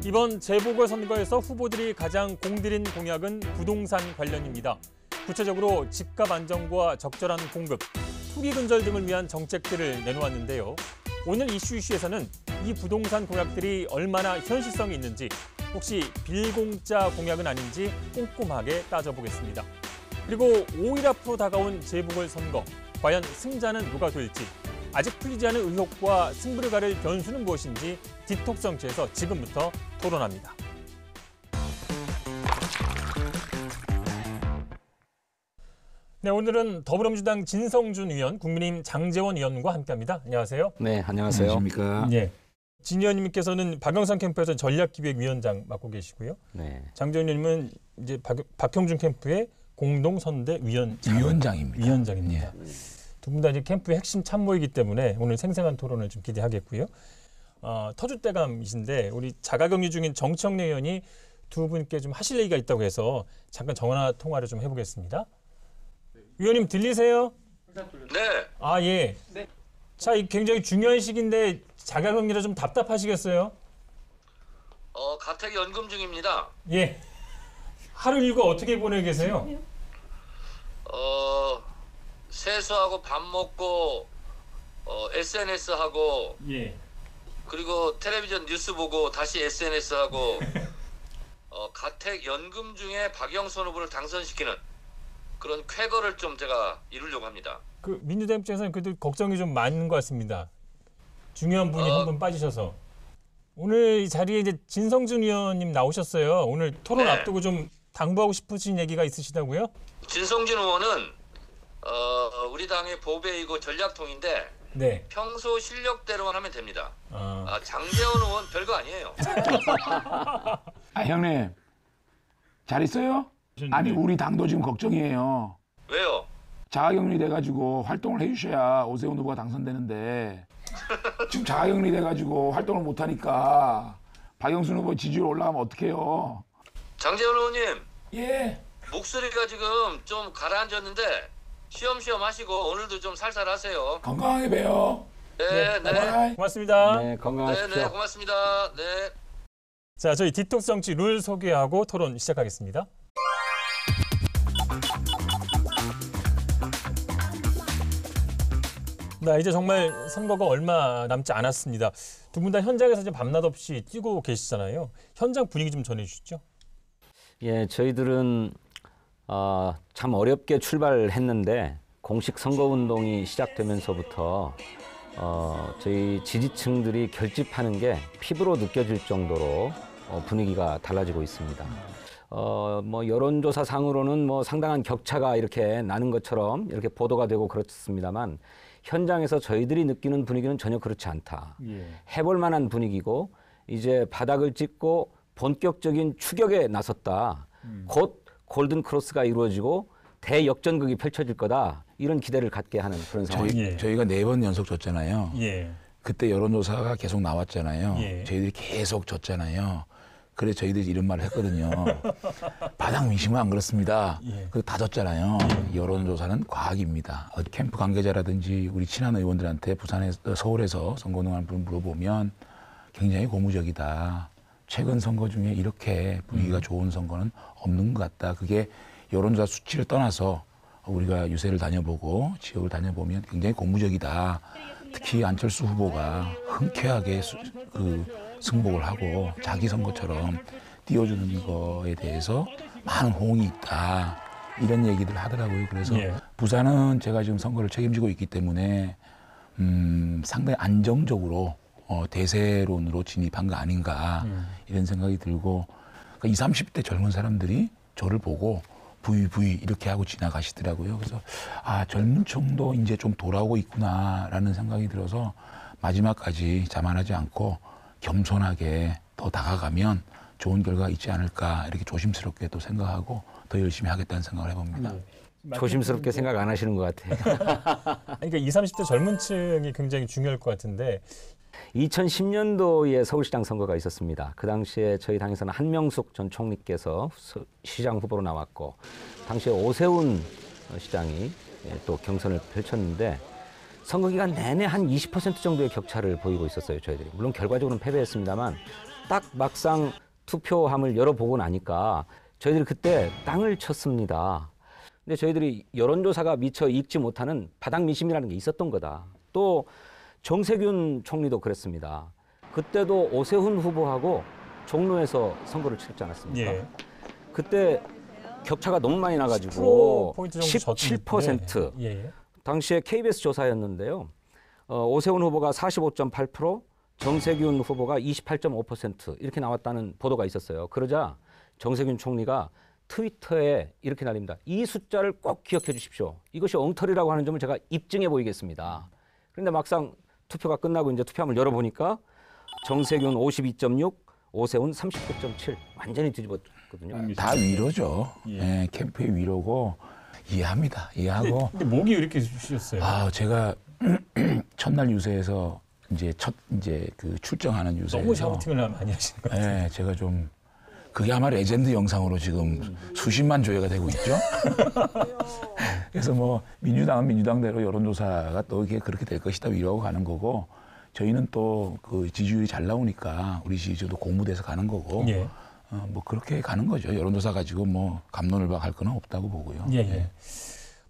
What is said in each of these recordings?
이번 재보궐선거에서 후보들이 가장 공들인 공약은 부동산 관련입니다. 구체적으로 집값 안정과 적절한 공급, 투기 근절 등을 위한 정책들을 내놓았는데요. 오늘 이슈에서는 이 부동산 공약들이 얼마나 현실성이 있는지, 혹시 빌공짜 공약은 아닌지 꼼꼼하게 따져보겠습니다. 그리고 5일 앞으로 다가온 재보궐선거, 과연 승자는 누가 될지, 아직 풀리지 않은 의혹과 승부를 가를 변수는 무엇인지 디톡스 정치에서 지금부터 토론합니다. 네, 오늘은 더불어민주당 진성준 의원, 국민의힘 장제원 의원과 함께합니다. 안녕하세요. 네, 안녕하세요. 안녕하십니까. 네, 진 의원님께서는 박영선 캠프에서 전략기획위원장 맡고 계시고요. 네. 장제원 의원님은 이제 박형준 캠프의 공동선대위원장입니다. 위원장입니다. 두 분 다 이제 캠프의 핵심 참모이기 때문에 오늘 생생한 토론을 좀 기대하겠고요. 터줏대감이신데 우리 자가격리 중인 정청래 의원이 두 분께 좀 하실 얘기가 있다고 해서 잠깐 전화 통화를 좀 해보겠습니다. 의원님 들리세요? 네. 아, 예. 네. 자, 이 굉장히 중요한 시기인데 자가격리라 좀 답답하시겠어요? 가택 연금 중입니다. 예. 하루 일과 어떻게 보내고 계세요? 세수하고 밥 먹고 SNS 하고 예. 그리고 텔레비전 뉴스 보고 다시 SNS 하고 가택 연금 중에 박영선 후보를 당선시키는 그런 쾌거를 좀 제가 이루려고 합니다. 그 민주당 입장에서는 그래도 걱정이 좀 많은 것 같습니다. 중요한 분이 한 분 빠지셔서. 오늘 이 자리에 이제 진성준 의원님 나오셨어요. 오늘 토론 네. 앞두고 좀 당부하고 싶으신 얘기가 있으시다고요? 진성준 의원은 우리 당의 보배이고 전략통인데 네. 평소 실력대로만 하면 됩니다. 아, 장제원 의원 별거 아니에요. 아, 형님 잘 있어요? 아니 우리 당도 지금 걱정이에요. 왜요? 자가격리 돼가지고 활동을 해주셔야 오세훈 후보가 당선되는데 지금 자가격리 돼가지고 활동을 못하니까 박영순 후보 지지율 올라가면 어떡해요? 장제원 의원님 예. 목소리가 지금 좀 가라앉았는데 쉬엄쉬엄 하시고 오늘도 좀 살살 하세요. 건강하게 봬요. 네, 네. 바이바이. 고맙습니다. 네, 건강하십시오. 네, 고맙습니다. 네. 자, 저희 디톡스 정치 룰 소개하고 토론 시작하겠습니다. 네, 이제 정말 선거가 얼마 남지 않았습니다. 두 분 다 현장에서 이제 밤낮 없이 뛰고 계시잖아요. 현장 분위기 좀 전해주시죠. 예, 저희들은 참 어렵게 출발했는데 공식 선거운동이 시작되면서부터 저희 지지층들이 결집하는 게 피부로 느껴질 정도로 분위기가 달라지고 있습니다. 뭐 여론조사상으로는 뭐 상당한 격차가 이렇게 나는 것처럼 이렇게 보도가 되고 그렇습니다만 현장에서 저희들이 느끼는 분위기는 전혀 그렇지 않다. 예. 해볼 만한 분위기고 이제 바닥을 찍고 본격적인 추격에 나섰다. 곧 골든 크로스가 이루어지고 대역전극이 펼쳐질 거다. 이런 기대를 갖게 하는 그런 상황입니다. 저희가 4번 연속 졌잖아요. 예. 그때 여론조사가 계속 나왔잖아요. 예. 저희들이 계속 졌잖아요. 그래서 저희들이 이런 말을 했거든요. 바닥 민심은 안 그렇습니다. 예. 그래서 다 졌잖아요. 여론조사는 과학입니다. 캠프 관계자라든지 우리 친한 의원들한테 서울에서 선거운동하는 분 물어보면 굉장히 고무적이다. 최근 선거 중에 이렇게 분위기가 좋은 선거는 없는 것 같다. 그게 여론조사 수치를 떠나서 우리가 유세를 다녀보고 지역을 다녀보면 굉장히 고무적이다. 특히 안철수 후보가 흔쾌하게 승복을 하고 자기 선거처럼 띄워주는 거에 대해서 많은 호응이 있다. 이런 얘기들 하더라고요. 그래서 예. 부산은 제가 지금 선거를 책임지고 있기 때문에 상당히 안정적으로 대세론으로 진입한 거 아닌가 이런 생각이 들고 그러니까 20, 30대 젊은 사람들이 저를 보고 부이 이렇게 하고 지나가시더라고요. 그래서 젊은 층도 이제 좀 돌아오고 있구나라는 생각이 들어서 마지막까지 자만하지 않고 겸손하게 더 다가가면 좋은 결과가 있지 않을까 이렇게 조심스럽게 또 생각하고 더 열심히 하겠다는 생각을 해봅니다. 조심스럽게 생각 안 하시는 것 같아요. 그러니까 20, 30대 젊은 층이 굉장히 중요할 것 같은데 2010년도에 서울시장 선거가 있었습니다. 그 당시에 저희 당에서는 한명숙 전 총리께서 시장 후보로 나왔고 당시에 오세훈 시장이 또 경선을 펼쳤는데 선거 기간 내내 한 20% 정도의 격차를 보이고 있었어요, 저희들이. 물론 결과적으로는 패배했습니다만 딱 막상 투표함을 열어보고 나니까 저희들이 그때 땅을 쳤습니다. 근데 저희들이 여론조사가 미처 읽지 못하는 바닥 민심이라는 게 있었던 거다. 또 정세균 총리도 그랬습니다. 그때도 오세훈 후보하고 종로에서 선거를 치렀지 않았습니까? 예. 그때 격차가 너무 많이 나가지고 10% 정도 17%. 예. 당시에 KBS 조사였는데요. 오세훈 후보가 45.8%, 정세균 후보가 28.5% 이렇게 나왔다는 보도가 있었어요. 그러자 정세균 총리가 트위터에 이렇게 날립니다. 이 숫자를 꼭 기억해 주십시오. 이것이 엉터리라고 하는 점을 제가 입증해 보이겠습니다. 그런데 막상 투표가 끝나고 이제 투표함을 열어보니까 정세균 52.6, 오세훈 39.7 완전히 뒤집었거든요. 다 위로죠. 예. 예, 캠프의 위로고 이해합니다. 이해하고. 근데 목이 왜 이렇게 쉬셨어요? 아, 제가 첫날 유세에서 이제 그 출정하는 유세에서 너무 샤우팅을 많이 하시는 것 같아요. 예, 제가 좀 그게 아마 레전드 영상으로 지금 수십만 조회가 되고 있죠. 그래서 뭐 민주당은 민주당대로 여론조사가 또 이게 그렇게 될 것이다 이러고 가는 거고 저희는 또 그 지지율이 잘 나오니까 우리 지지율도 공무돼서 가는 거고 예. 뭐 그렇게 가는 거죠. 여론조사 가지고 뭐 갑론을박할 건 없다고 보고요. 예, 예.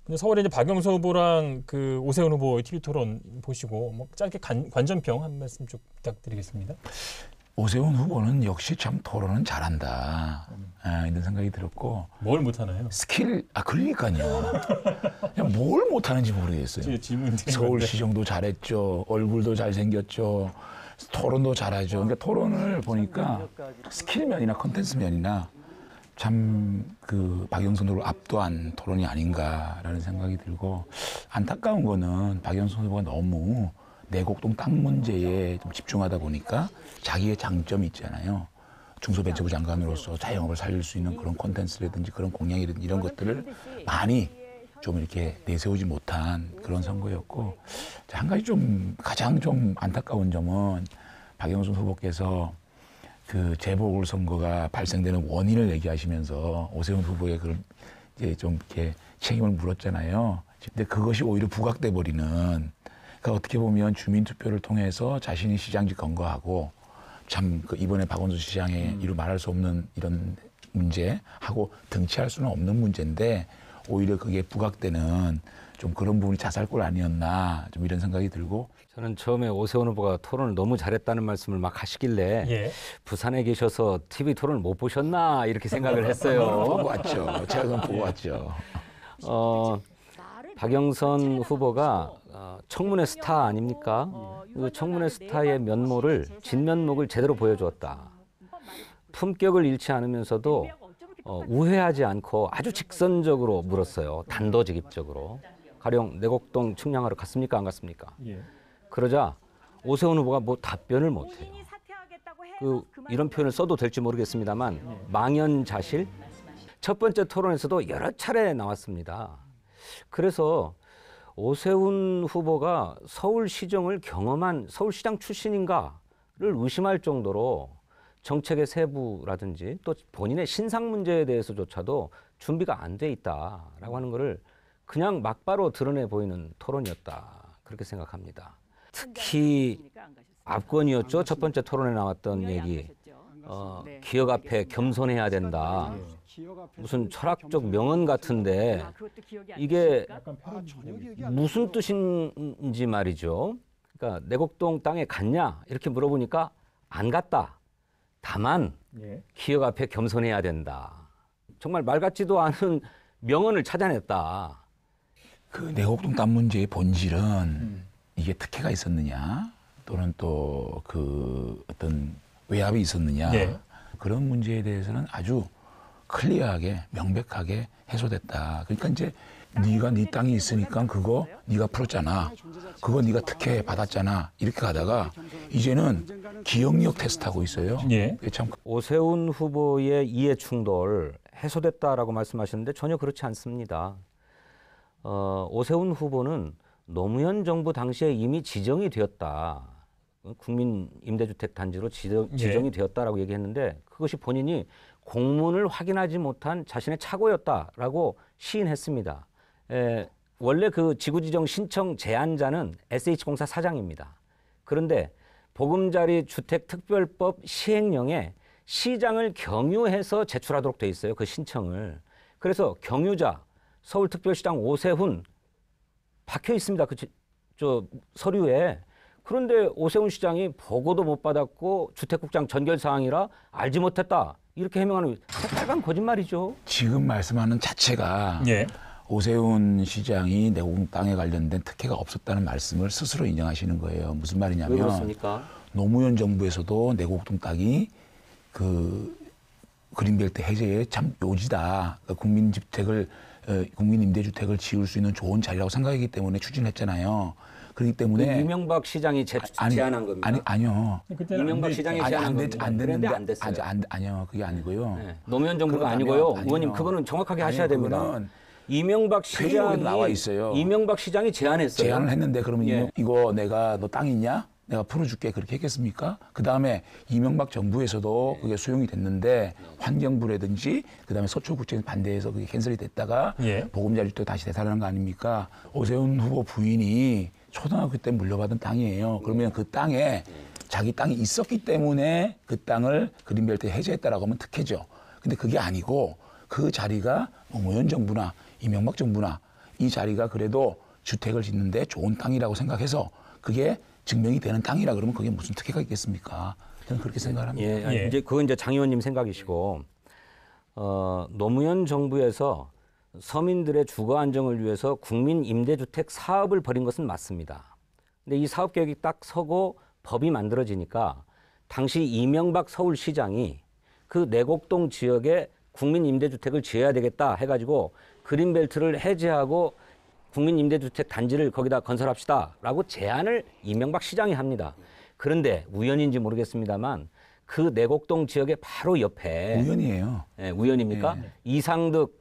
근데 서울에 이제 박영선 후보랑 그 오세훈 후보 TV 토론 보시고 뭐 짧게 관전평 한 말씀 좀 부탁드리겠습니다. 오세훈 후보는 역시 참 토론은 잘한다. 이런 생각이 들었고 뭘 못하나요? 그러니까요. 그냥 뭘 못하는지 모르겠어요. 질문 드린 건데. 서울시정도 잘했죠. 얼굴도 잘생겼죠. 토론도 잘하죠. 그러니까 토론을 보니까 스킬면이나 컨텐츠면이나 참 그 박영선 후보를 압도한 토론이 아닌가라는 생각이 들고 안타까운 거는 박영선 후보가 너무 내곡동 땅 문제에 좀 집중하다 보니까 자기의 장점이 있잖아요. 중소벤처부 장관으로서 자영업을 살릴 수 있는 그런 콘텐츠라든지 그런 공약이라든지 이런 것들을 많이 좀 이렇게 내세우지 못한 그런 선거였고 한 가지 좀 가장 좀 안타까운 점은 박영선 후보께서 그 재보궐선거가 발생되는 원인을 얘기하시면서 오세훈 후보의 그걸 이제 좀 이렇게 책임을 물었잖아요. 근데 그것이 오히려 부각돼 버리는 그러니까 어떻게 보면 주민투표를 통해서 자신이 시장직 건거하고 참 그 이번에 박원순 시장의 이루 말할 수 없는 이런 문제하고 등치할 수는 없는 문제인데 오히려 그게 부각되는 좀 그런 부분이 자살골 아니었나 좀 이런 생각이 들고 저는 처음에 오세훈 후보가 토론을 너무 잘했다는 말씀을 막 하시길래 예. 부산에 계셔서 TV 토론을 못 보셨나 이렇게 생각을 보고 했어요. 왔죠. 제가 그건 보고 왔죠. 박영선 후보가 청문회 스타 아닙니까? 그 청문회 스타의 면모를 진면목을 제대로 보여주었다. 품격을 잃지 않으면서도 우회하지 않고 아주 직선적으로 물었어요. 단도직입적으로. 가령 내곡동 측량하러 갔습니까? 안 갔습니까? 예. 그러자 오세훈 후보가 뭐 답변을 못해요. 이런 표현을 써도 될지 모르겠습니다만 망연자실? 첫 번째 토론에서도 여러 차례 나왔습니다. 그래서 오세훈 후보가 서울시정을 경험한 서울시장 출신인가를 의심할 정도로 정책의 세부라든지 또 본인의 신상 문제에 대해서조차도 준비가 안 돼 있다라고 하는 것을 그냥 막바로 드러내 보이는 토론이었다. 그렇게 생각합니다. 특히 압권이었죠. 첫 번째 토론에 나왔던 얘기. 기억 앞에 겸손해야 된다. 무슨 철학적 명언 같은데 이게 무슨 뜻인지 말이죠. 그러니까 내곡동 땅에 갔냐 이렇게 물어보니까 안 갔다. 다만 예. 기억 앞에 겸손해야 된다. 정말 말 같지도 않은 명언을 찾아냈다. 그 내곡동 땅 문제의 본질은 이게 특혜가 있었느냐 또는 또 그 어떤 외압이 있었느냐 네. 그런 문제에 대해서는 아주 클리어하게 명백하게 해소됐다. 그러니까 이제 네가 네 땅이 있으니까 그거 네가 풀었잖아. 그거 네가 특혜 받았잖아. 이렇게 가다가 이제는 기억력 테스트하고 있어요. 예. 그게 참 오세훈 후보의 이해 충돌 해소됐다라고 말씀하셨는데 전혀 그렇지 않습니다. 오세훈 후보는 노무현 정부 당시에 이미 지정이 되었다. 국민 임대주택 단지로 지정이 되었다라고 얘기했는데 그것이 본인이 공문을 확인하지 못한 자신의 착오였다라고 시인했습니다. 원래 그 지구지정 신청 제안자는 SH공사 사장입니다. 그런데 보금자리 주택특별법 시행령에 시장을 경유해서 제출하도록 돼 있어요. 그 신청을. 그래서 경유자 서울특별시장 오세훈 박혀 있습니다. 저 서류에. 그런데 오세훈 시장이 보고도 못 받았고 주택국장 전결 사항이라 알지 못했다. 이렇게 해명하는 새빨간 거짓말이죠. 지금 말씀하는 자체가 예. 오세훈 시장이 내곡동 땅에 관련된 특혜가 없었다는 말씀을 스스로 인정하시는 거예요. 무슨 말이냐면 왜 그렇습니까? 노무현 정부에서도 내곡동 땅이 그 그린벨트 해제에 참 요지다. 국민 임대주택을 지을 수 있는 좋은 자리라고 생각했기 때문에 추진했잖아요. 그렇기 때문에 이명박 시장이 제안한 겁니다. 아니요. 그때는 이명박 시장이 제안한 겁니다. 안 되는데 안 됐어요. 아니요. 그게 아니고요. 네. 노무현 정부가 그건 아니고요. 아니요. 의원님 그거는 정확하게 하셔야 아니요, 됩니다. 그거는 이명박 회의록에도 시장이 나와 있어요. 이명박 시장이 제안했어요. 제안을 했는데 그러면 예. 이거 내가 너 땅 있냐? 내가 풀어줄게 그렇게 했겠습니까? 그 다음에 이명박 정부에서도 그게 수용이 됐는데 환경부라든지 그 다음에 서초구청에서 반대해서 그게 캔슬이 됐다가 예. 보금자리 주택 다시 되살아난 거 아닙니까? 오세훈 후보 부인이 초등학교 때 물려받은 땅이에요. 그러면 그 땅에 자기 땅이 있었기 때문에 그 땅을 그린벨트 해제했다라고 하면 특혜죠. 근데 그게 아니고 그 자리가 노무현 정부나 이명박 정부나 이 자리가 그래도 주택을 짓는데 좋은 땅이라고 생각해서 그게 증명이 되는 땅이라 그러면 그게 무슨 특혜가 있겠습니까? 저는 그렇게 생각을 합니다. 예, 예. 이제 그건 이제 장 의원님 생각이시고 노무현 정부에서 서민들의 주거 안정을 위해서 국민 임대주택 사업을 벌인 것은 맞습니다. 근데 이 사업 계획이 딱 서고 법이 만들어지니까 당시 이명박 서울시장이 그 내곡동 지역에 국민 임대주택을 지어야 되겠다 해가지고 그린벨트를 해제하고 국민 임대주택 단지를 거기다 건설합시다라고 제안을 이명박 시장이 합니다. 그런데 우연인지 모르겠습니다만 그 내곡동 지역의 바로 옆에 우연이에요. 예, 우연입니까? 예. 이상득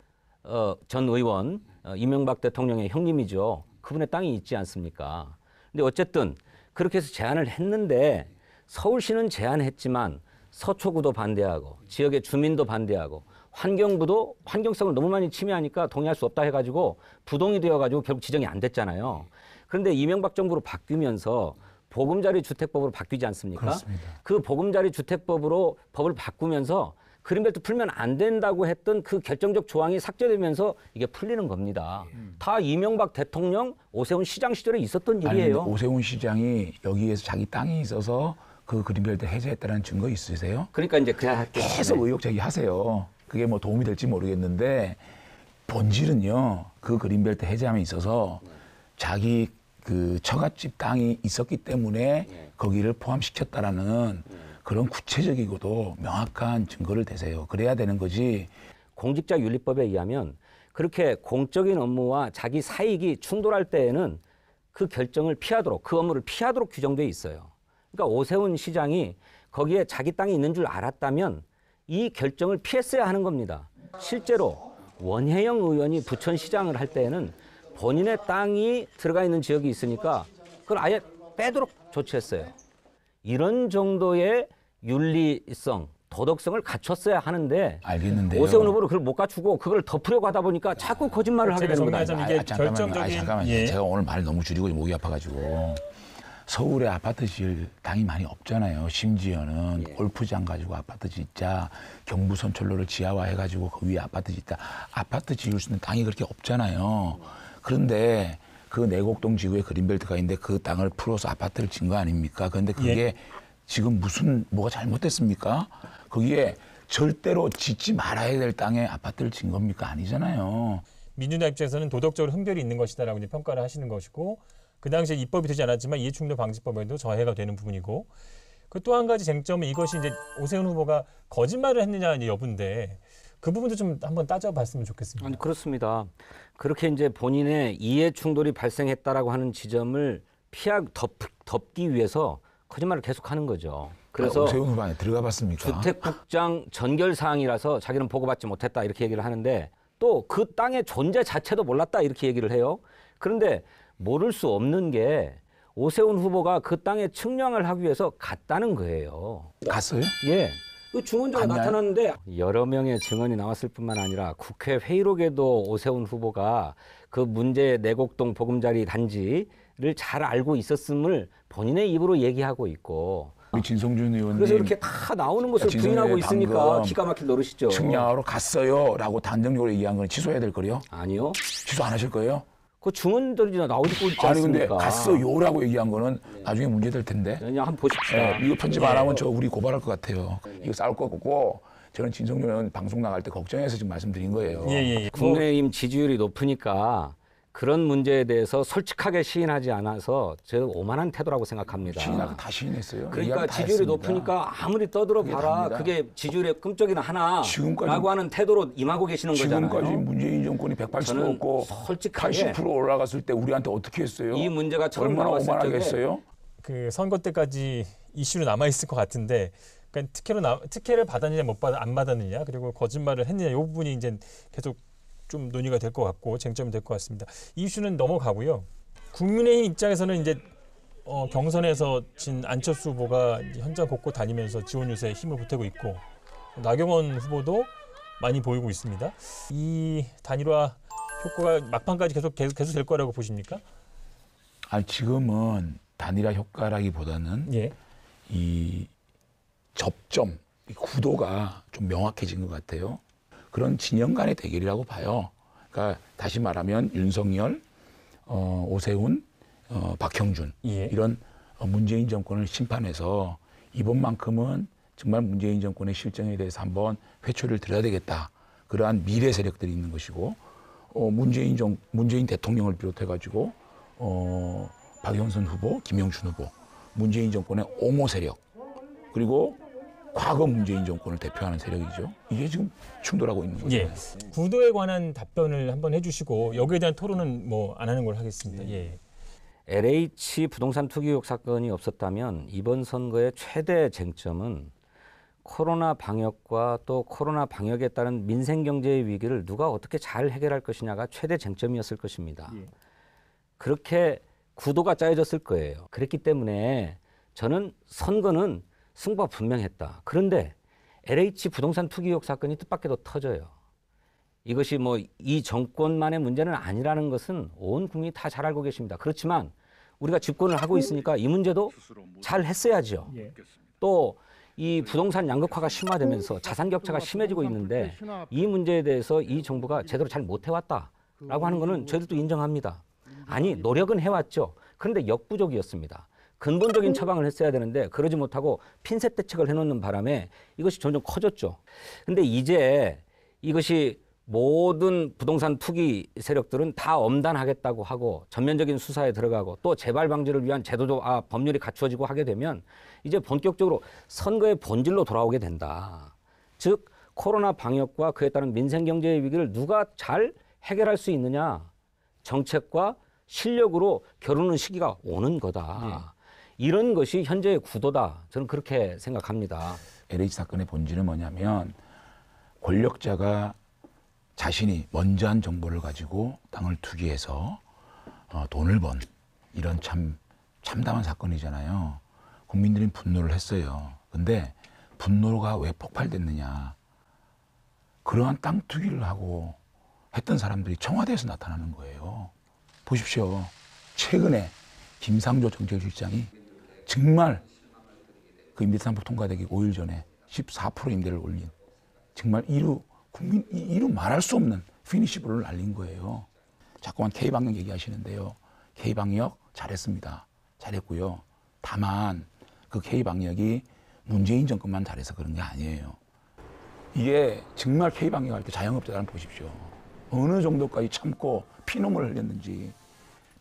전 의원 이명박 대통령의 형님이죠. 그분의 땅이 있지 않습니까? 근데 어쨌든 그렇게 해서 제안을 했는데 서울시는 제안했지만 서초구도 반대하고 지역의 주민도 반대하고 환경부도 환경성을 너무 많이 침해하니까 동의할 수 없다 해가지고 부동이 되어가지고 결국 지정이 안 됐잖아요. 그런데 이명박 정부로 바뀌면서 보금자리 주택법으로 바뀌지 않습니까? 그렇습니다. 그 보금자리 주택법으로 법을 바꾸면서 그린벨트 풀면 안 된다고 했던 그 결정적 조항이 삭제되면서 이게 풀리는 겁니다. 다 이명박 대통령, 오세훈 시장 시절에 있었던 아니, 일이에요. 근데 오세훈 시장이 여기에서 자기 땅이 있어서 그 그린벨트 해제했다는 증거 있으세요? 그러니까 이제 그냥 계속 의혹 제기하세요. 그게 뭐 도움이 될지 모르겠는데 본질은요. 그 그린벨트 해제함에 있어서 자기 그 처갓집 땅이 있었기 때문에 거기를 포함시켰다라는 그런 구체적이고도 명확한 증거를 대세요. 그래야 되는 거지. 공직자윤리법에 의하면 그렇게 공적인 업무와 자기 사익이 충돌할 때에는 그 결정을 피하도록 그 업무를 피하도록 규정돼 있어요. 그러니까 오세훈 시장이 거기에 자기 땅이 있는 줄 알았다면 이 결정을 피했어야 하는 겁니다. 실제로 원혜영 의원이 부천시장을 할 때에는 본인의 땅이 들어가 있는 지역이 있으니까 그걸 아예 빼도록 조치했어요. 이런 정도의 윤리성, 도덕성을 갖췄어야 하는데 알겠는데요. 오세훈 후보는 그걸 못 갖추고 그걸 덮으려고 하다 보니까 자꾸 거짓말을 하게 되는 거다. 정리하자면 이게 결정적인 잠깐만요. 예. 제가 오늘 말 너무 줄이고 목이 아파가지고 서울에 아파트 지을 땅이 많이 없잖아요. 심지어는 골프장 가지고 아파트 짓자, 경부선철로를 지하화해가지고 그 위에 아파트 짓자. 아파트 지을 수 있는 땅이 그렇게 없잖아요. 그런데 그 내곡동 지구에 그린벨트가 있는데 그 땅을 풀어서 아파트를 짓는 거 아닙니까? 그런데 그게 지금 뭐가 잘못됐습니까? 거기에 절대로 짓지 말아야 될 땅에 아파트를 짓는 겁니까? 아니잖아요. 민주당 입장에서는 도덕적으로 흠결이 있는 것이다라고 이제 평가를 하시는 것이고 그 당시에 입법이 되지 않았지만 이해충돌 방지법에도 저해가 되는 부분이고 그 또 한 가지 쟁점은 이것이 이제 오세훈 후보가 거짓말을 했느냐 이제 여부인데 그 부분도 좀 한번 따져봤으면 좋겠습니다. 아니, 그렇습니다. 그렇게 이제 본인의 이해 충돌이 발생했다라고 하는 지점을 덮기 위해서 거짓말을 계속하는 거죠. 그래서 오세훈 후보 안에 들어가 봤습니까? 주택국장 전결 사항이라서 자기는 보고받지 못했다 이렇게 얘기를 하는데 또 그 땅의 존재 자체도 몰랐다 이렇게 얘기를 해요. 그런데 모를 수 없는 게 오세훈 후보가 그 땅에 측량을 하기 위해서 갔다는 거예요. 갔어요? 예. 그 증언자가 갔나요? 나타났는데 여러 명의 증언이 나왔을 뿐만 아니라 국회 회의록에도 오세훈 후보가 그 문제 내곡동 보금자리 단지 잘 알고 있었음을 본인의 입으로 얘기하고 있고 우리 진성준 의원님 그래서 이렇게 다 나오는 것을 진성준 부인하고 의원님 있으니까 방금 기가 막힐 노릇이죠. 측량하러 갔어요라고 단정적으로 얘기한 건 취소해야 될 거요? 아니요. 취소 안 하실 거예요? 그 증언들이 나오고 있지 않습니까? 아니 근데 갔어요라고 얘기한 거는 나중에 문제될 텐데. 그냥 한번 보십시오. 이거 편집 안 하면 저 우리 고발할 것 같아요. 이거 싸울 것 같고 저는 진성준 의원 방송 나갈 때 걱정해서 지금 말씀드린 거예요. 예. 국민의힘 지지율이 높으니까 그런 문제에 대해서 솔직하게 시인하지 않아서 저 오만한 태도라고 생각합니다. 시인하고 다 시인했어요. 그러니까 이야기 다 지지율이 했습니다. 높으니까 아무리 떠들어 그게 봐라. 답니다. 그게 지지율의 끔적이나 지금까지- 하나라고 하는 태도로 임하고 계시는 지금까지 거잖아요. 문재인 정권이 180% 저는 없고 솔직하게 80% 올라갔을 때 우리한테 어떻게 했어요? 이 문제가 처음 얼마나 나왔을 오만하게 적에 했어요? 그 선거 때까지 이슈로 남아 있을 것 같은데, 그러니까 특혜를 받았느냐 안 받았느냐, 그리고 거짓말을 했느냐, 이 부분이 이제 계속 좀 논의가 될 것 같고 쟁점이 될 것 같습니다. 이 이슈는 넘어가고요. 국민의힘 입장에서는 이제 경선에서 진 안철수 후보가 이제 현장 곳곳 다니면서 지원 유세에 힘을 보태고 있고, 나경원 후보도 많이 보이고 있습니다. 이 단일화 효과가 막판까지 계속 될 거라고 보십니까? 아니 지금은 단일화 효과라기보다는 예. 이 접점, 이 구도가 좀 명확해진 것 같아요. 그런 진영 간의 대결이라고 봐요. 그러니까 다시 말하면 윤석열, 오세훈, 박형준 예. 이런 문재인 정권을 심판해서 이번만큼은 정말 문재인 정권의 실정에 대해서 한번 회초리를 들어야 되겠다. 그러한 미래 세력들이 있는 것이고 문재인 대통령을 비롯해가지고 박영선 후보, 김영춘 후보, 문재인 정권의 옹호 세력 그리고 과거 문재인 정권을 대표하는 세력이죠. 이게 지금 충돌하고 있는 거죠. 예. 구도에 관한 답변을 한번 해주시고 여기에 대한 토론은 뭐 안 하는 걸로 하겠습니다. 예. LH 부동산 투기 의혹 사건이 없었다면 이번 선거의 최대 쟁점은 코로나 방역과 또 코로나 방역에 따른 민생 경제의 위기를 누가 어떻게 잘 해결할 것이냐가 최대 쟁점이었을 것입니다. 예. 그렇게 구도가 짜여졌을 거예요. 그랬기 때문에 저는 선거는 승부가 분명했다. 그런데 LH 부동산 투기 의혹 사건이 뜻밖에도 터져요. 이것이 뭐 이 정권만의 문제는 아니라는 것은 온 국민이 다 잘 알고 계십니다. 그렇지만 우리가 집권을 하고 있으니까 이 문제도 잘 했어야죠. 예. 또 이 부동산 양극화가 심화되면서 자산 격차가 심해지고 있는데 이 문제에 대해서 이 정부가 제대로 잘 못해왔다라고 하는 것은 저희들도 인정합니다. 아니 노력은 해왔죠. 그런데 역부족이었습니다. 근본적인 처방을 했어야 되는데 그러지 못하고 핀셋 대책을 해놓는 바람에 이것이 점점 커졌죠. 근데 이제 이것이 모든 부동산 투기 세력들은 다 엄단하겠다고 하고 전면적인 수사에 들어가고 또 재발 방지를 위한 제도도 법률이 갖추어지고 하게 되면 이제 본격적으로 선거의 본질로 돌아오게 된다. 즉 코로나 방역과 그에 따른 민생 경제의 위기를 누가 잘 해결할 수 있느냐. 정책과 실력으로 겨루는 시기가 오는 거다. 이런 것이 현재의 구도다. 저는 그렇게 생각합니다. LH 사건의 본질은 뭐냐면 권력자가 자신이 먼저 한 정보를 가지고 당을 투기해서 돈을 번 이런 참 참담한 사건이잖아요. 국민들이 분노를 했어요. 근데 분노가 왜 폭발됐느냐. 그러한 땅 투기를 하고 했던 사람들이 청와대에서 나타나는 거예요. 보십시오. 최근에 김상조 정책실장이 정말 그 임대차상법 통과되기 5일 전에 14% 임대를 올린 정말 이루 말할 수 없는 피니시블을 날린 거예요. 자꾸만 K방역 얘기하시는데요. K방역 잘했습니다. 잘했고요. 다만 그 K방역이 문재인 정권만 잘해서 그런 게 아니에요. 이게 정말 K방역 할 때 자영업자들 한번 보십시오. 어느 정도까지 참고 피눈물을 흘렸는지.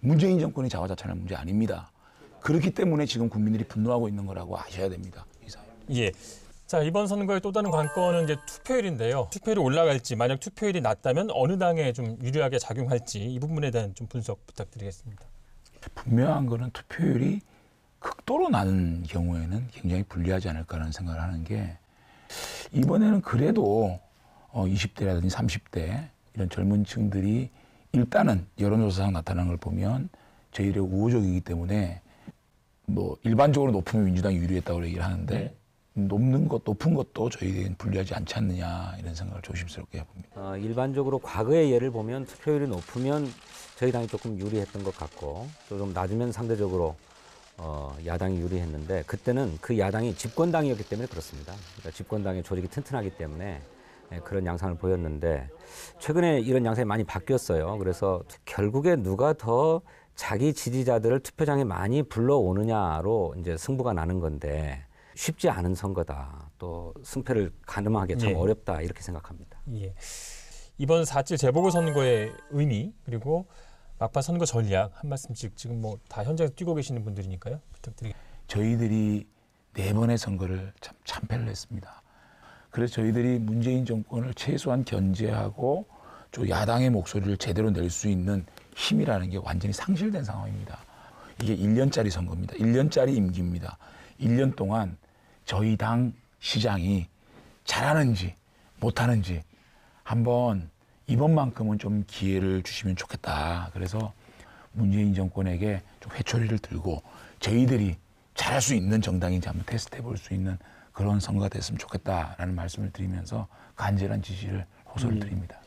문재인 정권이 자화자찬할 문제 아닙니다. 그렇기 때문에 지금 국민들이 분노하고 있는 거라고 아셔야 됩니다. 이사님. 예. 자, 이번 선거의 또 다른 관건은 이제 투표율인데요. 투표율이 올라갈지, 만약 투표율이 낮다면 어느 당에 좀 유리하게 작용할지 이 부분에 대한 좀 분석 부탁드리겠습니다. 분명한 거는 투표율이 극도로 낮은 경우에는 굉장히 불리하지 않을까라는 생각을 하는 게 이번에는 그래도 20대라든지 30대 이런 젊은 층들이 일단은 여론조사상 나타나는 걸 보면 저희들의 우호적이기 때문에 뭐 일반적으로 높으면 민주당이 유리했다고 얘기를 하는데 높은 것도 저희에게는 불리하지 않지 않느냐 이런 생각을 조심스럽게 해봅니다. 일반적으로 과거의 예를 보면 투표율이 높으면 저희 당이 조금 유리했던 것 같고 또 좀 낮으면 상대적으로 야당이 유리했는데 그때는 그 야당이 집권당이었기 때문에 그렇습니다. 그러니까 집권당의 조직이 튼튼하기 때문에 그런 양상을 보였는데 최근에 이런 양상이 많이 바뀌었어요. 그래서 결국에 누가 더 자기 지지자들을 투표장에 많이 불러오느냐로 이제 승부가 나는 건데 쉽지 않은 선거다. 또 승패를 가늠하기 참 예. 어렵다 이렇게 생각합니다. 예. 이번 4.7 재보궐선거의 의미 그리고 막판 선거 전략 한 말씀씩 지금 뭐 다 현장에서 뛰고 계시는 분들이니까요. 부탁드리겠습니다. 저희들이 4번의 선거를 참 참패를 했습니다. 그래서 저희들이 문재인 정권을 최소한 견제하고 저 야당의 목소리를 제대로 낼 수 있는 힘이라는 게 완전히 상실된 상황입니다. 이게 1년짜리 선거입니다. 1년짜리 임기입니다. 1년 동안 저희 당 시장이 잘하는지 못하는지 한번 이번만큼은 좀 기회를 주시면 좋겠다. 그래서 문재인 정권에게 좀 회초리를 들고 저희들이 잘할 수 있는 정당인지 한번 테스트해 볼 수 있는 그런 선거가 됐으면 좋겠다라는 말씀을 드리면서 간절한 지지를 호소를 드립니다.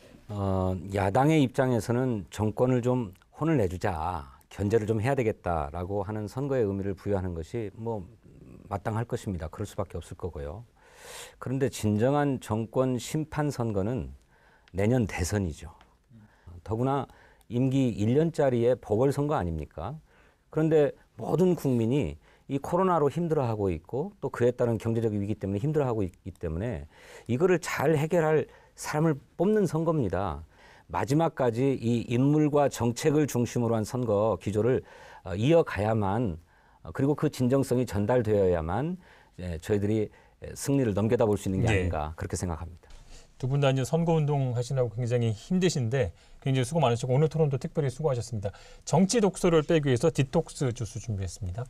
야당의 입장에서는 정권을 좀 혼을 내주자, 견제를 좀 해야 되겠다라고 하는 선거의 의미를 부여하는 것이 뭐 마땅할 것입니다. 그럴 수밖에 없을 거고요. 그런데 진정한 정권 심판 선거는 내년 대선이죠. 더구나 임기 1년짜리의 보궐선거 아닙니까? 그런데 모든 국민이 이 코로나로 힘들어하고 있고 또 그에 따른 경제적 위기 때문에 힘들어하고 있기 때문에 이거를 잘 해결할 사람을 뽑는 선거입니다. 마지막까지 이 인물과 정책을 중심으로 한 선거 기조를 이어가야만 그리고 그 진정성이 전달되어야만 저희들이 승리를 넘겨다 볼 수 있는 게 아닌가 그렇게 생각합니다. 두 분 다 이제 선거운동 하시느라고 굉장히 힘드신데 굉장히 수고 많으시고 오늘 토론도 특별히 수고하셨습니다. 정치 독소를 빼기 위해서 디톡스 주스 준비했습니다.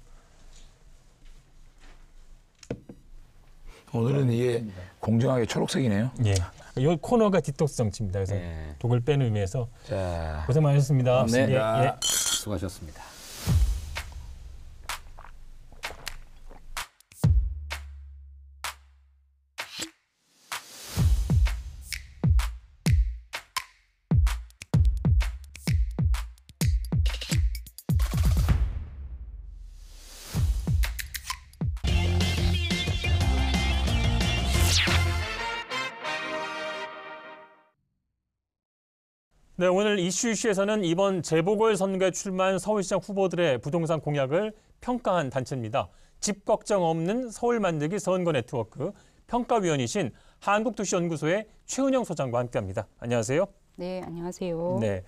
오늘은 이게 공정하게 초록색이네요. 예. 이 코너가 디톡스 정치입니다. 그래서 네. 독을 빼는 의미에서 자, 고생 많으셨습니다. 네. 예, 예. 수고하셨습니다. 네, 오늘 이슈에서는 이번 재보궐선거에 출마한 서울시장 후보들의 부동산 공약을 평가한 단체입니다. 집 걱정 없는 서울 만들기 선거 네트워크 평가위원이신 한국도시연구소의 최은영 소장과 함께합니다. 안녕하세요. 네, 안녕하세요. 네,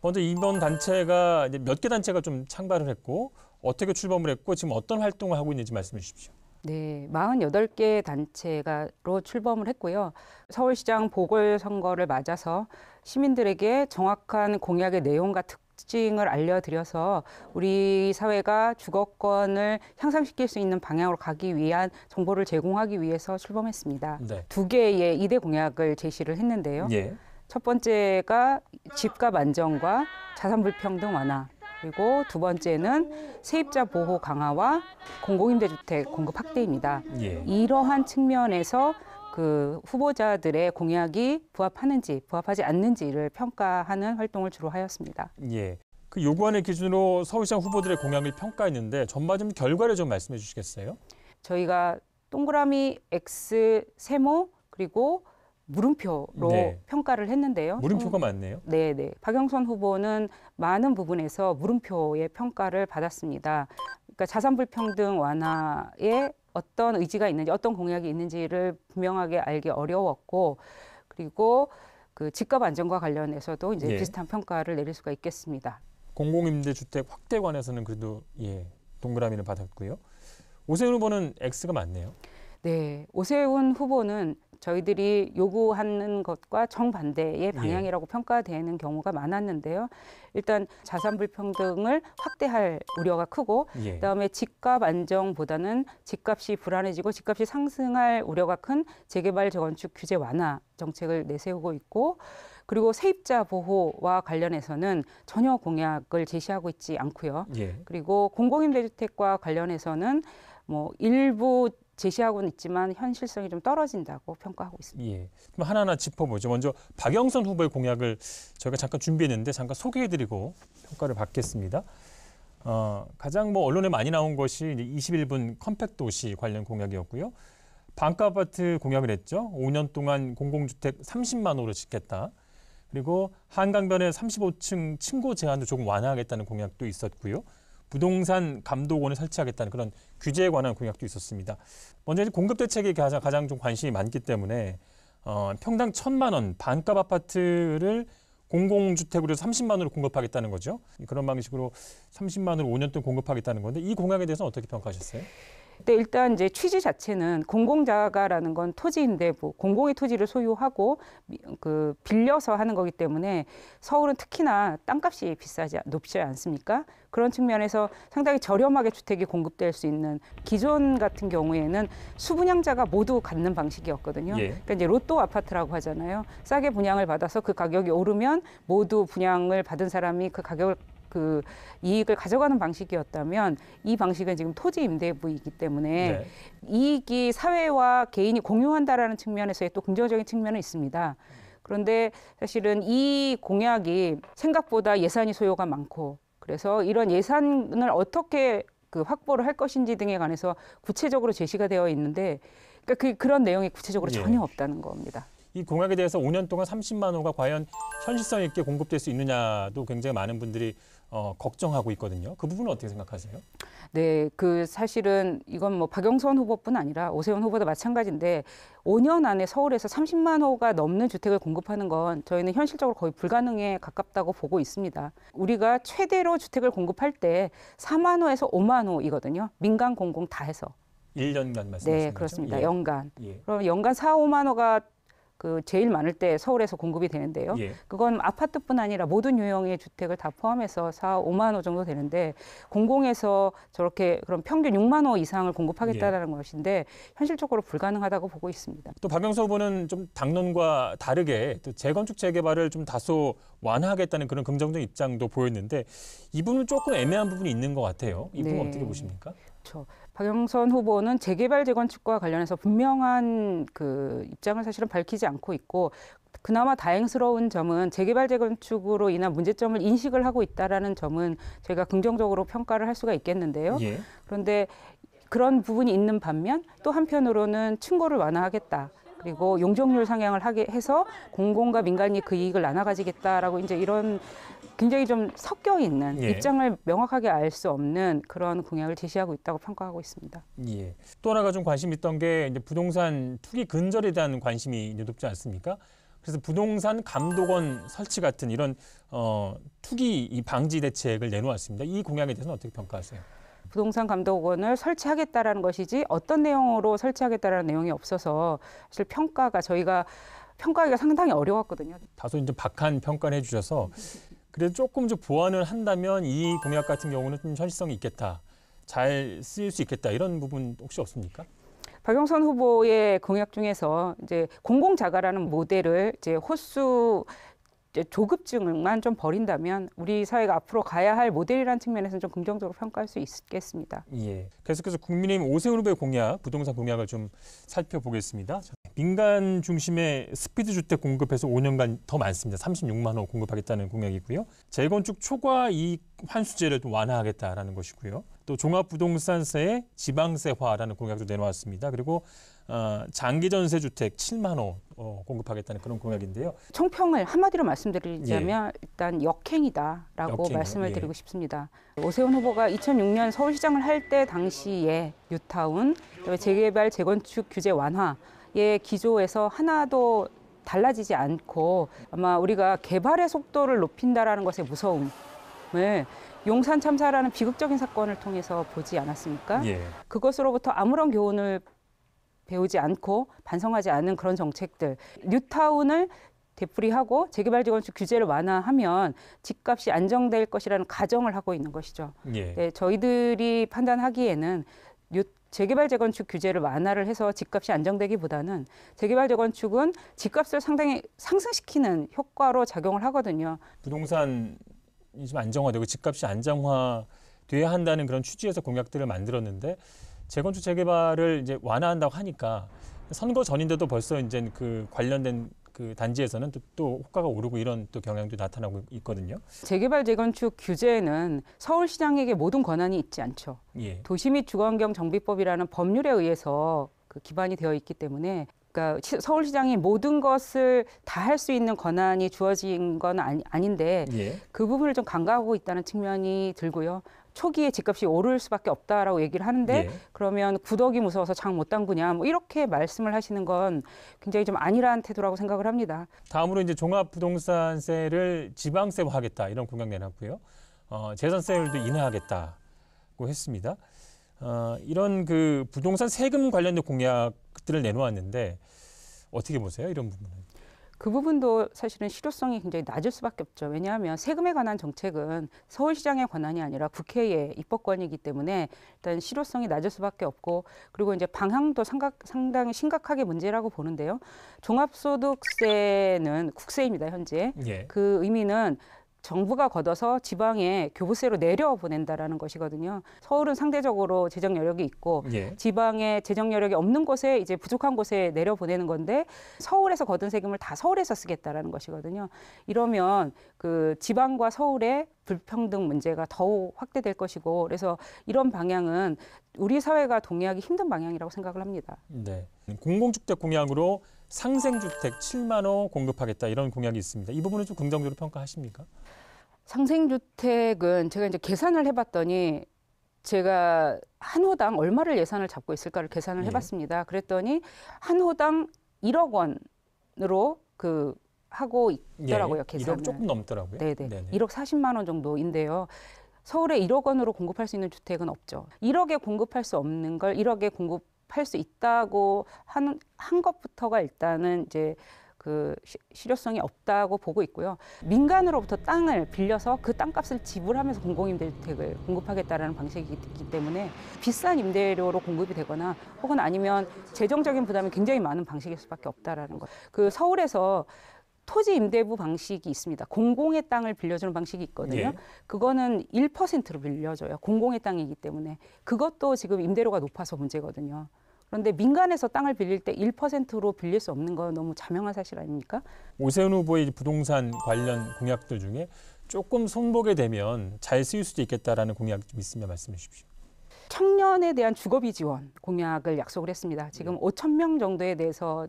먼저 이번 단체가 몇 개 단체가 좀 창발을 했고 어떻게 출범을 했고 지금 어떤 활동을 하고 있는지 말씀해 주십시오. 네, 48개 단체가로 출범을 했고요. 서울시장 보궐선거를 맞아서 시민들에게 정확한 공약의 내용과 특징을 알려드려서 우리 사회가 주거권을 향상시킬 수 있는 방향으로 가기 위한 정보를 제공하기 위해서 출범했습니다. 네. 2개의 2대 공약을 제시를 했는데요. 예. 첫 번째가 집값 안정과 자산 불평등 완화. 그리고 두 번째는 세입자 보호 강화와 공공임대주택 공급 확대입니다. 예. 이러한 측면에서 그 후보자들의 공약이 부합하는지 부합하지 않는지를 평가하는 활동을 주로 하였습니다. 예. 그 요구안을 기준으로 서울시장 후보들의 공약을 평가했는데 전반적인 결과를 좀 말씀해 주시겠어요? 저희가 동그라미 X 세모 그리고 물음표로 네. 평가를 했는데요. 물음표가 많네요. 네. 박영선 후보는 많은 부분에서 물음표의 평가를 받았습니다. 그러니까 자산 불평등 완화에 어떤 의지가 있는지, 어떤 공약이 있는지를 분명하게 알기 어려웠고, 그리고 그 집값 안정과 관련해서도 이제 예. 비슷한 평가를 내릴 수가 있겠습니다. 공공임대주택 확대 관해서는 그래도 동그라미를 받았고요. 오세훈 후보는 X가 많네요. 네, 오세훈 후보는 저희들이 요구하는 것과 정반대의 방향이라고 평가되는 경우가 많았는데요. 일단 자산 불평등을 확대할 우려가 크고 예. 그다음에 집값 안정보다는 집값이 불안해지고 집값이 상승할 우려가 큰 재개발 재건축 규제 완화 정책을 내세우고 있고 그리고 세입자 보호와 관련해서는 전혀 공약을 제시하고 있지 않고요. 예. 그리고 공공임대주택과 관련해서는 뭐 일부 제시하고는 있지만 현실성이 좀 떨어진다고 평가하고 있습니다. 예. 그럼 하나하나 짚어보죠. 먼저 박영선 후보의 공약을 저희가 잠깐 준비했는데 잠깐 소개해드리고 평가를 받겠습니다. 가장 언론에 많이 나온 것이 이제 21분 컴팩트 도시 관련 공약이었고요. 반가 아파트 공약을 했죠. 5년 동안 공공주택 30만 호를 짓겠다. 그리고 한강변에 35층 층고 제한도 조금 완화하겠다는 공약도 있었고요. 부동산 감독원을 설치하겠다는 그런 규제에 관한 공약도 있었습니다. 먼저 이제 공급 대책에 가장 좀 관심이 많기 때문에 평당 1,000만 원 반값 아파트를 공공주택으로 30만 원으로 공급하겠다는 거죠. 그런 방식으로 30만 원을 5년 동안 공급하겠다는 건데 이 공약에 대해서는 어떻게 평가하셨어요? 네, 일단 이제 취지 자체는 공공자가라는 건 토지인데 공공의 토지를 소유하고 빌려서 하는 거기 때문에 서울은 특히나 땅값이 높지 않습니까? 그런 측면에서 상당히 저렴하게 주택이 공급될 수 있는 기존 같은 경우에는 수분양자가 모두 갖는 방식이었거든요. 예. 그러니까 이제 로또 아파트라고 하잖아요. 싸게 분양을 받아서 그 가격이 오르면 모두 분양을 받은 사람이 그 가격을 이익을 가져가는 방식이었다면 이 방식은 지금 토지 임대부이기 때문에 네. 이익이 사회와 개인이 공유한다라는 측면에서의 또 긍정적인 측면은 있습니다. 그런데 사실은 이 공약이 생각보다 예산이 소요가 많고 그래서 이런 예산을 어떻게 확보를 할 것인지 등에 관해서 구체적으로 제시가 되어 있는데 그러니까 그런 내용이 구체적으로 예. 전혀 없다는 겁니다. 이 공약에 대해서 5년 동안 30만 호가 과연 현실성 있게 공급될 수 있느냐도 굉장히 많은 분들이 걱정하고 있거든요. 그 부분은 어떻게 생각하세요? 네, 사실은 이건 박영선 후보뿐 아니라 오세훈 후보도 마찬가지인데 5년 안에 서울에서 30만 호가 넘는 주택을 공급하는 건 저희는 현실적으로 거의 불가능에 가깝다고 보고 있습니다. 우리가 최대로 주택을 공급할 때 4만 호에서 5만 호이거든요. 민간 공공 다 해서. 1년간 말씀하시는 네, 거죠? 그렇습니다. 예. 연간. 예. 그럼 연간 4, 5만 호가 제일 많을 때 서울에서 공급이 되는데요. 예. 그건 아파트뿐 아니라 모든 유형의 주택을 다 포함해서 4, 5만 호 정도 되는데 공공에서 저렇게 그럼 평균 6만 호 이상을 공급하겠다는 것인데 현실적으로 불가능하다고 보고 있습니다. 또 박영선 후보는 좀 당론과 다르게 또 재건축 재개발을 좀 다소 완화하겠다는 그런 긍정적 입장도 보였는데 이 부분은 조금 애매한 부분이 있는 것 같아요. 이 부분 네. 어떻게 보십니까? 그렇죠. 박영선 후보는 재개발 재건축과 관련해서 분명한 입장을 사실은 밝히지 않고 있고 그나마 다행스러운 점은 재개발 재건축으로 인한 문제점을 인식을 하고 있다라는 점은 저희가 긍정적으로 평가를 할 수가 있겠는데요. 예. 그런데 그런 부분이 있는 반면 또 한편으로는 층고를 완화하겠다. 그리고 용적률 상향을 하게 해서 공공과 민간이 그 이익을 나눠 가지겠다라고 이제 이런 굉장히 좀 섞여 있는 예. 입장을 명확하게 알 수 없는 그런 공약을 제시하고 있다고 평가하고 있습니다. 예. 또 하나가 좀 관심 있던 게 이제 부동산 투기 근절에 대한 관심이 이제 높지 않습니까? 그래서 부동산 감독원 설치 같은 이런 투기 방지 대책을 내놓았습니다. 이 공약에 대해서는 어떻게 평가하세요? 부동산 감독원을 설치하겠다라는 것이지 어떤 내용으로 설치하겠다라는 내용이 없어서 사실 저희가 평가하기가 상당히 어려웠거든요. 다소 이제 박한 평가를 해주셔서 그래도 조금 좀 보완을 한다면 이 공약 같은 경우는 좀 현실성이 있겠다, 잘 쓰일 수 있겠다 이런 부분 혹시 없습니까? 박영선 후보의 공약 중에서 이제 공공자가라는 모델을 이제 호수 조급증만 좀 버린다면 우리 사회가 앞으로 가야 할 모델이라는 측면에서는 좀 긍정적으로 평가할 수 있겠습니다. 예. 계속해서 국민의힘 오세훈 후보의 공약, 부동산 공약을 좀 살펴보겠습니다. 민간 중심의 스피드 주택 공급해서 5년간 더 많습니다. 36만 호 공급하겠다는 공약이고요. 재건축 초과 이익 환수제를 좀 완화하겠다라는 것이고요. 또 종합부동산세의 지방세화라는 공약도 내놓았습니다. 그리고 장기전세 주택 7만 호 공급하겠다는 그런 공약인데요. 총평을 한마디로 말씀드리자면 일단 역행이다라고 역행이요? 말씀을 예. 드리고 싶습니다. 오세훈 후보가 2006년 서울시장을 할 때 당시에 뉴타운, 재개발 재건축 규제 완화의 기조에서 하나도 달라지지 않고 아마 우리가 개발의 속도를 높인다라는 것의 무서움을 용산 참사라는 비극적인 사건을 통해서 보지 않았습니까? 예. 그것으로부터 아무런 교훈을 배우지 않고 반성하지 않은 그런 정책들, 뉴타운을 되풀이하고 재개발 재건축 규제를 완화하면 집값이 안정될 것이라는 가정을 하고 있는 것이죠. 예. 네, 저희들이 판단하기에는 재개발 재건축 규제를 완화를 해서 집값이 안정되기보다는 재개발 재건축은 집값을 상당히 상승시키는 효과로 작용을 하거든요. 부동산이 좀 안정화되고 집값이 안정화돼야 한다는 그런 취지에서 공약들을 만들었는데 재건축 재개발을 이제 완화한다고 하니까 선거 전인데도 벌써 이제 그 관련된 그 단지에서는 또 호가가 오르고 이런 또 경향도 나타나고 있거든요. 재개발 재건축 규제에는 서울시장에게 모든 권한이 있지 않죠. 예. 도시 및 주거환경 정비법이라는 법률에 의해서 그 기반이 되어 있기 때문에 그러니까 서울시장이 모든 것을 다 할 수 있는 권한이 주어진 건 아닌데 예. 그 부분을 좀 간과하고 있다는 측면이 들고요. 초기에 집값이 오를 수밖에 없다라고 얘기를 하는데 예. 그러면 구더기 무서워서 장 못 담그냐 뭐 이렇게 말씀을 하시는 건 굉장히 좀 안일한 태도라고 생각을 합니다. 다음으로 이제 종합부동산세를 지방세화하겠다 이런 공약 내놨고요. 재산세율도 인하하겠다고 했습니다. 이런 그 부동산 세금 관련된 공약들을 내놓았는데 어떻게 보세요? 이런 부분은? 그 부분도 사실은 실효성이 굉장히 낮을 수밖에 없죠. 왜냐하면 세금에 관한 정책은 서울시장의 권한이 아니라 국회의 입법권이기 때문에 일단 실효성이 낮을 수밖에 없고 그리고 이제 방향도 상당히 심각하게 문제라고 보는데요. 종합소득세는 국세입니다, 현재. 예. 그 의미는 정부가 걷어서 지방에 교부세로 내려보낸다라는 것이거든요. 서울은 상대적으로 재정 여력이 있고 예. 지방에 재정 여력이 없는 곳에 이제 부족한 곳에 내려보내는 건데 서울에서 거둔 세금을 다 서울에서 쓰겠다라는 것이거든요. 이러면 그 지방과 서울의 불평등 문제가 더욱 확대될 것이고 그래서 이런 방향은 우리 사회가 동의하기 힘든 방향이라고 생각을 합니다. 네. 공공주택 공약으로 상생주택 7만 호 공급하겠다 이런 공약이 있습니다. 이 부분은 좀 긍정적으로 평가하십니까? 상생주택은 제가 이제 계산을 해봤더니 제가 한 호당 얼마를 예산을 잡고 있을까를 계산을 예. 해봤습니다. 그랬더니 한 호당 1억 원으로 그 하고 있더라고요. 예. 계산을. 1억 조금 넘더라고요. 네네. 네네. 1억 40만 원 정도인데요. 서울에 1억 원으로 공급할 수 있는 주택은 없죠. 1억에 공급할 수 없는 걸 1억에 공급할 수 있다고 한 것부터가 일단은 이제 그 실효성이 없다고 보고 있고요. 민간으로부터 땅을 빌려서 그 땅값을 지불하면서 공공임대주택을 공급하겠다라는 방식이기 때문에 비싼 임대료로 공급이 되거나 혹은 아니면 재정적인 부담이 굉장히 많은 방식일 수밖에 없다라는 것. 그 서울에서 토지 임대부 방식이 있습니다. 공공의 땅을 빌려주는 방식이 있거든요. 예. 그거는 1%로 빌려줘요. 공공의 땅이기 때문에. 그것도 지금 임대료가 높아서 문제거든요. 그런데 민간에서 땅을 빌릴 때 1%로 빌릴 수 없는 건 너무 자명한 사실 아닙니까? 오세훈 후보의 부동산 관련 공약들 중에 조금 손보게 되면 잘 쓰일 수도 있겠다라는 공약이 좀 있으면 말씀해 주십시오. 청년에 대한 주거비 지원 공약을 약속을 했습니다. 지금 5천 명 정도에 대해서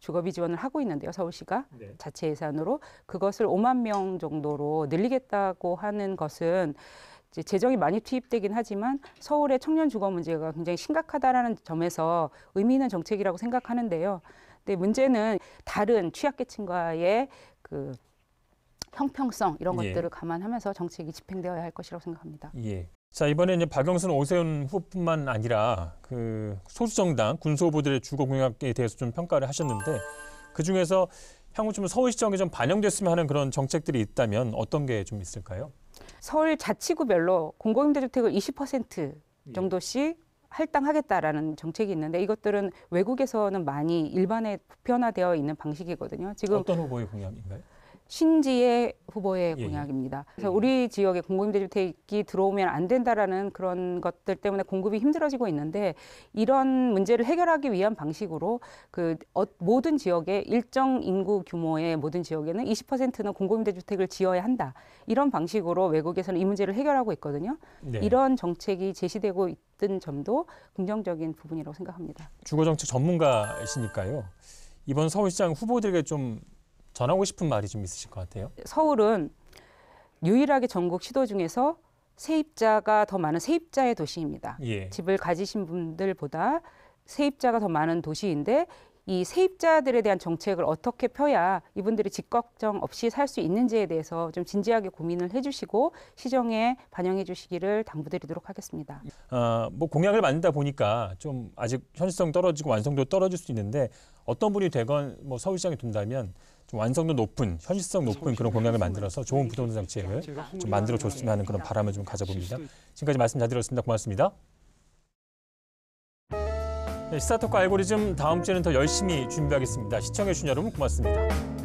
주거비 지원을 하고 있는데요. 서울시가 네. 자체 예산으로 그것을 5만 명 정도로 늘리겠다고 하는 것은 이제 재정이 많이 투입되긴 하지만 서울의 청년 주거 문제가 굉장히 심각하다라는 점에서 의미 있는 정책이라고 생각하는데요. 근데 문제는 다른 취약계층과의 그 형평성 이런 예. 것들을 감안하면서 정책이 집행되어야 할 것이라고 생각합니다. 예. 자, 이번에 이제 박영선, 오세훈 후보뿐만 아니라 그 소수정당 군수 후보들의 주거 공약에 대해서 좀 평가를 하셨는데 그 중에서 향후 좀 서울시정에 좀 반영됐으면 하는 그런 정책들이 있다면 어떤 게 좀 있을까요? 서울 자치구별로 공공임대주택을 20% 정도씩 할당하겠다라는 정책이 있는데 이것들은 외국에서는 많이 일반에 보편화되어 있는 방식이거든요. 지금 어떤 후보의 공약인가요? 신지혜 후보의 예, 예. 공약입니다. 그래서 우리 지역에 공공임대주택이 들어오면 안 된다라는 그런 것들 때문에 공급이 힘들어지고 있는데 이런 문제를 해결하기 위한 방식으로 모든 지역에 일정 인구 규모의 모든 지역에는 20%는 공공임대주택을 지어야 한다. 이런 방식으로 외국에서는 이 문제를 해결하고 있거든요. 네. 이런 정책이 제시되고 있던 점도 긍정적인 부분이라고 생각합니다. 주거정책 전문가이시니까요. 이번 서울시장 후보들에게 좀 전하고 싶은 말이 좀 있으실 것 같아요. 서울은 유일하게 전국 시도 중에서 세입자가 더 많은 세입자의 도시입니다. 예. 집을 가지신 분들보다 세입자가 더 많은 도시인데 이 세입자들에 대한 정책을 어떻게 펴야 이분들이 집 걱정 없이 살 수 있는지에 대해서 좀 진지하게 고민을 해주시고 시정에 반영해 주시기를 당부드리도록 하겠습니다. 뭐 공약을 만든다 보니까 좀 아직 현실성 떨어지고 완성도 떨어질 수 있는데 어떤 분이 되건 뭐 서울시장이 된다면 좀 완성도 높은, 현실성 높은 그런 공약을 만들어서 좋은 부동산 정책을 좀 만들어 줬으면 하는 그런 바람을 좀 가져봅니다. 지금까지 말씀 잘 들었습니다. 고맙습니다. 네, 시사톡크 알고리즘 다음 주에는 더 열심히 준비하겠습니다. 시청해 주신 여러분 고맙습니다.